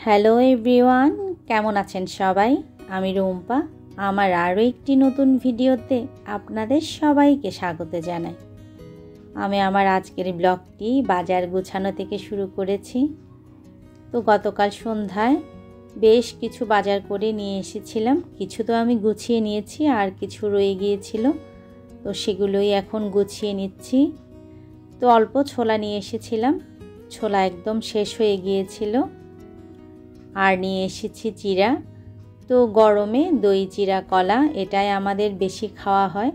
Hello everyone, কেমন আছেন সবাই? আমি রুম্পা। আমার আরও একটি নতুন ভিডিওতে আপনাদের সবাইকে স্বাগত জানাই। আমি আমার আজকের ব্লগটি বাজার গোছানো থেকে শুরু করেছি। তো গতকাল সন্ধ্যায় বেশ কিছু বাজার করে নিয়ে এসেছিলাম। কিছু তো আমি গুছিয়ে নিয়েছি, আর কিছু রয়ে গিয়েছিল, তো সেগুলোই এখন গুছিয়ে নিচ্ছি। তো অল্প ছোলা নিয়ে এসেছিলাম, ছোলা একদম শেষ হয়ে গিয়েছিল। আর নিয়ে এসেছি চিড়া। তো গরমে দই চিড়া কলা এটাই আমাদের বেশি খাওয়া হয়,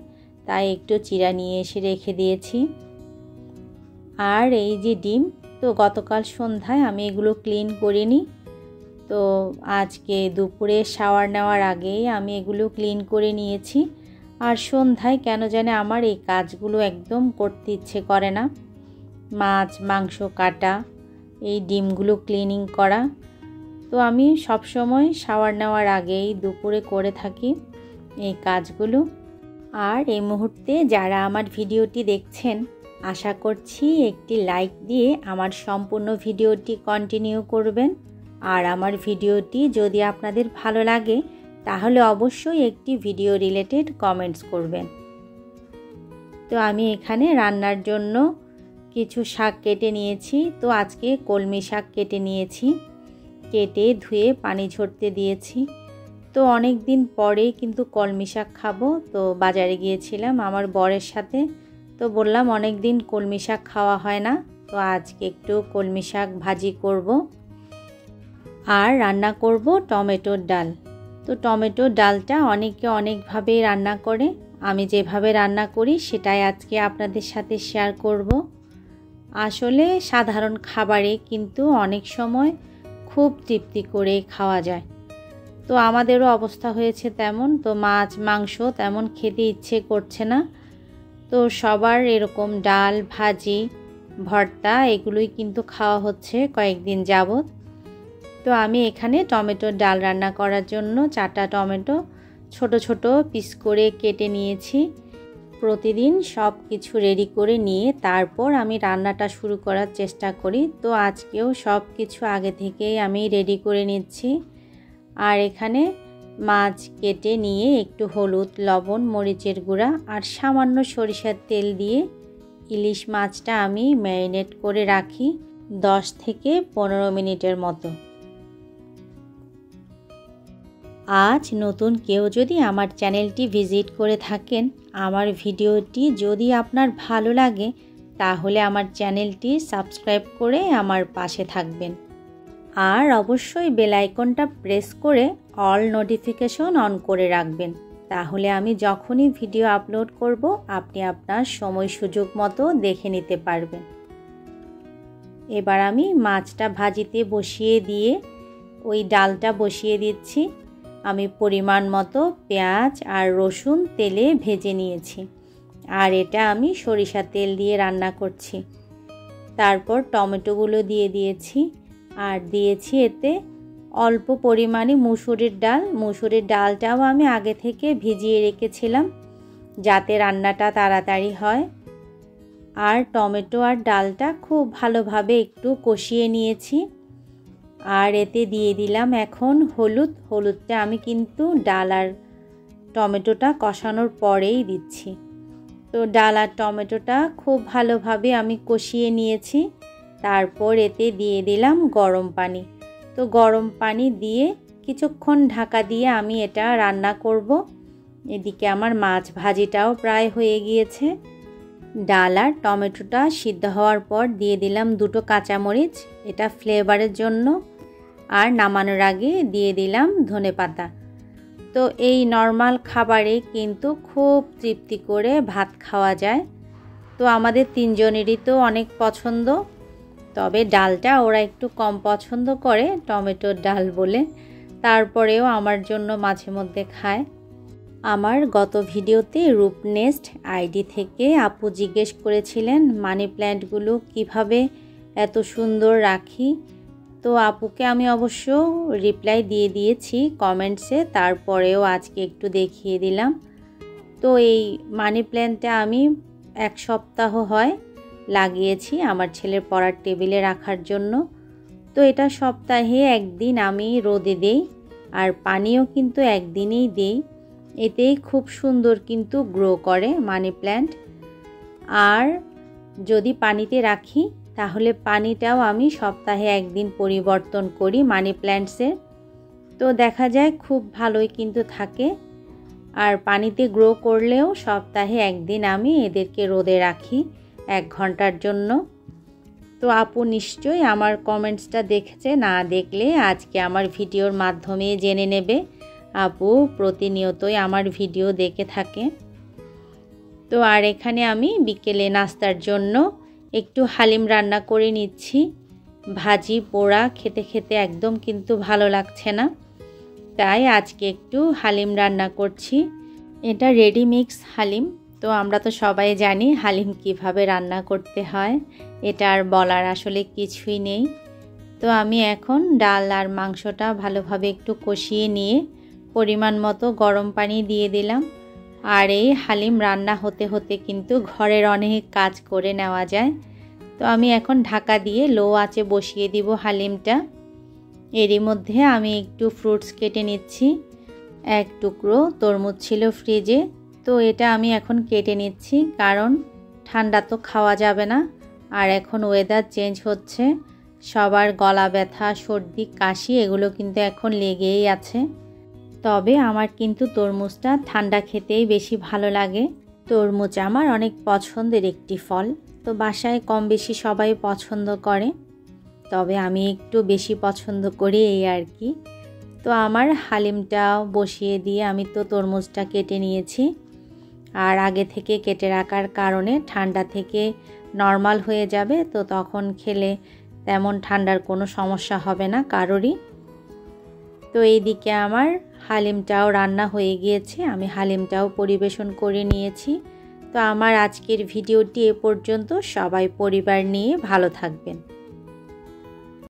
তাই একটু চিড়া নিয়ে এসে রেখে দিয়েছি। আর এই যে ডিম, তো গতকাল সন্ধ্যায় আমি এগুলো ক্লিন করিনি, তো আজকে দুপুরে শাওয়ার নেওয়ার আগেই আমি এগুলো ক্লিন করে নিয়েছি। আর সন্ধ্যায় কেন জানে আমার এই কাজগুলো একদম করতে ইচ্ছে করে না। মাছ মাংস কাটা, এই ডিমগুলো ক্লিনিং করা, তো আমি সব সময় শাওয়ার নেওয়ার আগেই দুপুরে করে থাকি এই কাজগুলো। আর এই মুহূর্তে যারা আমার ভিডিওটি দেখছেন, আশা করছি একটি লাইক দিয়ে আমার সম্পূর্ণ ভিডিওটি কন্টিনিউ করবেন। আর আমার ভিডিওটি যদি আপনাদের ভালো লাগে তাহলে অবশ্যই একটি ভিডিও রিলেটেড কমেন্টস করবেন। তো আমি এখানে রান্নার জন্য কিছু শাক কেটে নিয়েছি। তো আজকে কলমি শাক কেটে নিয়েছি, কেটে ধুয়ে পানি ঝরতে দিয়েছি। তো অনেক দিন পরে কিন্তু কলমি শাক খাবো, তো বাজারে গিয়েছিলাম আমার বরের সাথে, তো বললাম অনেক দিন কলমি শাক খাওয়া হয় না, তো আজকে একটু কলমি শাক ভাজি করব। আর রান্না করব টমেটোর ডাল। তো টমেটোর ডালটা অনেকে অনেকভাবে রান্না করে, আমি যেভাবে রান্না করি সেটাই আজকে আপনাদের সাথে শেয়ার করব। আসলে সাধারণ খাবারে কিন্তু অনেক সময় খুব তৃপ্তি করে খাওয়া যায়। তো আমাদেরও অবস্থা হয়েছে তেমন, তো মাছ মাংস তেমন খেতে ইচ্ছে করছে না, তো সবার এরকম ডাল ভাজি ভর্তা এগুলোই কিন্তু খাওয়া হচ্ছে কয়েকদিন যাবত। তো আমি এখানে টমেটোর ডাল রান্না করার জন্য 4টা টমেটো ছোট ছোট পিস করে কেটে নিয়েছি। প্রতিদিন সব কিছু রেডি করে নিয়ে তারপর আমি রান্নাটা শুরু করার চেষ্টা করি, তো আজকেও সব কিছু আগে থেকেই আমি রেডি করে নিচ্ছি। আর এখানে মাছ কেটে নিয়ে একটু হলুদ লবণ মরিচের গুঁড়া আর সামান্য সরিষার তেল দিয়ে ইলিশ মাছটা আমি ম্যারিনেট করে রাখি 10 থেকে 15 মিনিটের মতো। আজ নতুন কেউ যদি আমার চ্যানেলটি ভিজিট করে থাকেন, আমার ভিডিওটি যদি আপনার ভালো লাগে তাহলে আমার চ্যানেলটি সাবস্ক্রাইব করে আমার পাশে থাকবেন। আর অবশ্যই বেল আইকনটা প্রেস করে অল নোটিফিকেশন অন করে রাখবেন, তাহলে আমি যখনই ভিডিও আপলোড করব আপনি আপনার সময় সুযোগ মতো দেখে নিতে পারবেন। এবার আমি মাছটা ভাজিতে বসিয়ে দিয়ে ওই ডালটা বসিয়ে দিচ্ছি। আমি পরিমাণ মতো পেঁয়াজ আর রসুন তেলে ভেজে নিয়েছি, আর এটা আমি সরিষা তেল দিয়ে রান্না করছি। তারপর টমেটোগুলো দিয়ে দিয়েছি, আর দিয়েছি এতে অল্প পরিমাণে মুসুরির ডাল। মুসুরির ডালটাও আমি আগে থেকে ভিজিয়ে রেখেছিলাম যাতে রান্নাটা তাড়াতাড়ি হয়। আর টমেটো আর ডালটা খুব ভালোভাবে একটু কষিয়ে নিয়েছি। আর এতে দিয়ে দিলাম এখন হলুদ। হলুদটা আমি কিন্তু ডাল আর টমেটোটা কষানোর পরেই দিচ্ছি। তো ডাল আর টমেটোটা খুব ভালোভাবে আমি কষিয়ে নিয়েছি। তারপর এতে দিয়ে দিলাম গরম পানি। তো গরম পানি দিয়ে কিছুক্ষণ ঢাকা দিয়ে আমি এটা রান্না করব। এদিকে আমার মাছ ভাজিটাও প্রায় হয়ে গিয়েছে। ডাল আর টমেটোটা সিদ্ধ হওয়ার পর দিয়ে দিলাম 2টো কাঁচামরিচ, এটা ফ্লেভারের জন্য। আর নামানোর আগে দিয়ে দিলাম ধনেপাতা। তো এই নর্মাল খাবারে কিন্তু খুব তৃপ্তি করে ভাত খাওয়া যায়। তো আমাদের 3 জনেরই তো অনেক পছন্দ, তবে ডালটা ওরা একটু কম পছন্দ করে টমেটোর ডাল বলে, তারপরেও আমার জন্য মাঝে মধ্যে খায়। আমার গত ভিডিওতে রূপনেস্ট আইডি থেকে আপু জিজ্ঞেস করেছিলেন মানি প্ল্যান্টগুলো কিভাবে এত সুন্দর রাখি। তো আপুকে আমি অবশ্য রিপ্লাই দিয়ে দিয়েছি কমেন্টসে, তারপরেও আজকে একটু দেখিয়ে দিলাম। তো এই মানি প্ল্যান্টটা আমি 1 সপ্তাহ হয় লাগিয়েছি আমার ছেলের পড়ার টেবিলে রাখার জন্য। তো এটা সপ্তাহে একদিন আমি রোদে দেই, আর পানিও কিন্তু একদিনেই দেই। এতেই খুব সুন্দর কিন্তু গ্রো করে মানি প্ল্যান্ট। আর যদি পানিতে রাখি তাহলে পানিটাও আমি সপ্তাহে একদিন পরিবর্তন করি মানি প্ল্যান্টসের। তো দেখা যায় খুব ভালোই কিন্তু থাকে। আর পানিতে গ্রো করলেও সপ্তাহে একদিন আমি এদেরকে রোদে রাখি 1 ঘন্টার জন্য। তো আপু নিশ্চয়ই আমার কমেন্টসটা দেখেছে, না দেখলে আজকে আমার ভিডিওর মাধ্যমে জেনে নেবে। আপু প্রতিনিয়তই আমার ভিডিও দেখে থাকে। তো আর এখানে আমি বিকেলে নাস্তার জন্য একটু হালিম রান্না করে নিচ্ছি। ভাজি পোড়া খেতে খেতে একদম কিন্তু ভালো লাগছে না, তাই আজকে একটু হালিম রান্না করছি। এটা রেডি মিক্স হালিম। তো আমরা তো সবাই জানি হালিম কিভাবে রান্না করতে হয়, এটা আর বলার আসলে কিছুই নেই। তো আমি এখন ডাল আর মাংসটা ভালোভাবে একটু কষিয়ে নিয়ে পরিমাণ মতো গরম পানি দিয়ে দিলাম। আর এই হালিম রান্না হতে হতে কিন্তু ঘরের অনেক কাজ করে নেওয়া যায়। তো আমি এখন ঢাকা দিয়ে লো আঁচে বসিয়ে দিব হালিমটা। এরই মধ্যে আমি একটু ফ্রুটস কেটে নিচ্ছি। 1 টুকরো তরমুজ ছিল ফ্রিজে, তো এটা আমি এখন কেটে নিচ্ছি, কারণ ঠান্ডা তো খাওয়া যাবে না। আর এখন ওয়েদার চেঞ্জ হচ্ছে, সবার গলা ব্যথা সর্দি কাশি এগুলো কিন্তু এখন লেগেই আছে। তবে আমার কিন্তু তরমুজটা ঠান্ডা খেতেই বেশি ভালো লাগে। তরমুজ আমার অনেক পছন্দের একটি ফল, তো বাসায় কম বেশি সবাই পছন্দ করে, তবে আমি একটু বেশি পছন্দ করি এই আর কি। তো আমার হালিমটাও বসিয়ে দিয়ে আমি তো তরমুজটা কেটে নিয়েছি। আর আগে থেকে কেটে রাখার কারণে ঠান্ডা থেকে নর্মাল হয়ে যাবে, তো তখন খেলে তেমন ঠান্ডার কোনো সমস্যা হবে না কারোরই। তো এইদিকে আমার হালিমটাও রান্না হয়ে গিয়েছে, আমি হালিমটাও পরিবেশন করে নিয়েছি। তো আমার আজকের ভিডিওটি এ পর্যন্ত। সবাই পরিবার নিয়ে ভালো থাকবেন।